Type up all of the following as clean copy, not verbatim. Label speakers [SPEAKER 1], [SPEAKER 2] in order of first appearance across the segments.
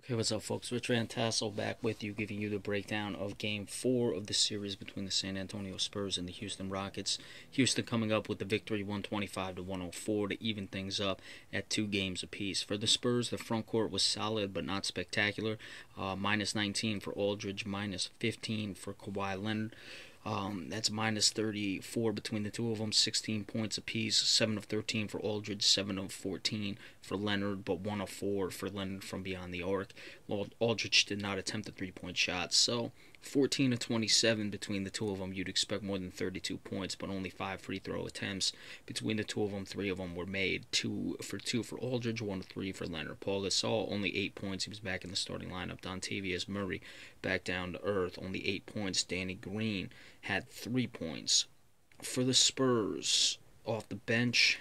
[SPEAKER 1] Okay, what's up, folks? Rich Van Tassel back with you, giving you the breakdown of Game 4 of the series between the San Antonio Spurs and the Houston Rockets. Houston coming up with the victory 125-104 to even things up at 2 games apiece. For the Spurs, the front court was solid but not spectacular. Minus 19 for Aldridge, minus 15 for Kawhi Leonard. That's minus 34 between the two of them, 16 points apiece, 7 of 13 for Aldridge, 7 of 14 for Leonard, but 1 of 4 for Leonard from beyond the arc. Aldridge did not attempt a three-point shot, so 14 of 27 between the two of them. You'd expect more than 32 points, but only 5 free throw attempts between the two of them. 3 of them were made, 2 for Aldridge, 1 of 3 for Leonard. Paul Gasol, only 8 points. He was back in the starting lineup. Dontavius Murray back down to earth, only 8 points. Danny Green had 3 points. For the Spurs, off the bench,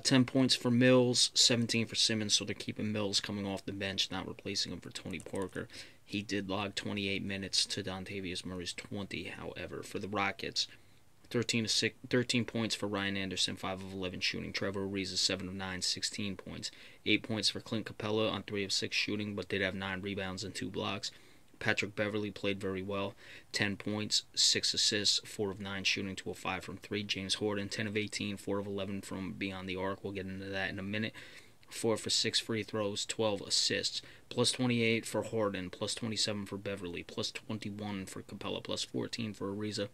[SPEAKER 1] 10 points for Mills, 17 for Simmons, so they're keeping Mills coming off the bench, not replacing him for Tony Parker. He did log 28 minutes to Dontavius Murray's 20, however. For the Rockets, 13 points for Ryan Anderson, 5 of 11 shooting. Trevor Ariza, 7 of 9, 16 points. 8 points for Clint Capella on 3 of 6 shooting, but did have 9 rebounds and 2 blocks. Patrick Beverley played very well. 10 points, 6 assists, 4 of 9 shooting, 2 of 5 from 3. James Harden, 10 of 18, 4 of 11 from beyond the arc. We'll get into that in a minute. 4 for 6 free throws, 12 assists. Plus 28 for Harden, plus 27 for Beverley, plus 21 for Capella, plus 14 for Ariza,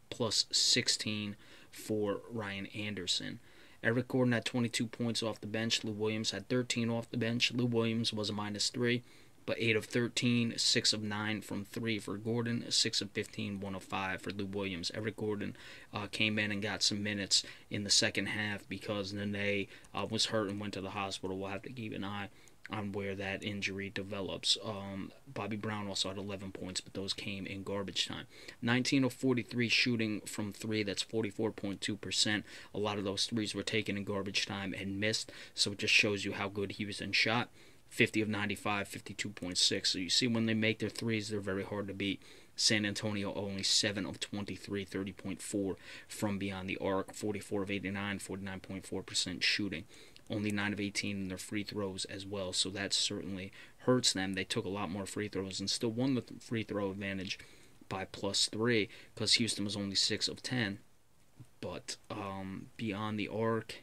[SPEAKER 1] plus 16 for Ryan Anderson. Eric Gordon had 22 points off the bench. Lou Williams had 13 off the bench. Lou Williams was a minus 3. But 8 of 13, 6 of 9 from 3 for Gordon, 6 of 15, 1 of 5 for Lou Williams. Eric Gordon came in and got some minutes in the second half because Nene was hurt and went to the hospital. We'll have to keep an eye on where that injury develops. Bobby Brown also had 11 points, but those came in garbage time. 19 of 43 shooting from 3, that's 44.2%. A lot of those threes were taken in garbage time and missed, so it just shows you how good Houston shot. 50 of 95, 52.6. So you see when they make their threes, they're very hard to beat. San Antonio only 7 of 23, 30.4 from beyond the arc, 44 of 89, 49.4% shooting. Only 9 of 18 in their free throws as well, so that certainly hurts them. They took a lot more free throws and still won the free throw advantage by plus 3 because Houston was only 6 of 10. But beyond the arc,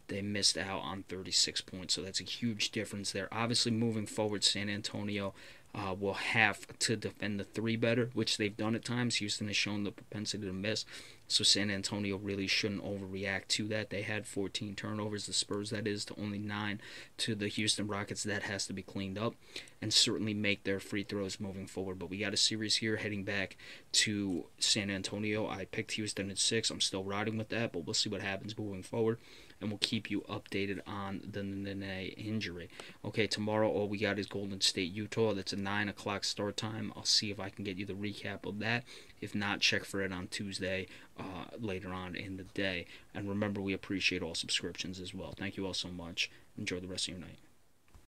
[SPEAKER 1] they missed out on 36 points, so that's a huge difference there. Obviously, moving forward, San Antonio will have to defend the 3 better, which they've done at times. Houston has shown the propensity to miss, so San Antonio really shouldn't overreact to that. They had 14 turnovers, the Spurs, that is, to only 9 to the Houston Rockets. That has to be cleaned up and certainly make their free throws moving forward. But we got a series here heading back to San Antonio. I picked Houston at 6. I'm still riding with that, but we'll see what happens moving forward, and we'll keep you updated on the Nene injury. Okay, tomorrow all we got is Golden State, Utah. That's a 9 o'clock start time. I'll see if I can get you the recap of that. If not, check for it on Tuesday later on in the day. And remember, we appreciate all subscriptions as well. Thank you all so much. Enjoy the rest of your night.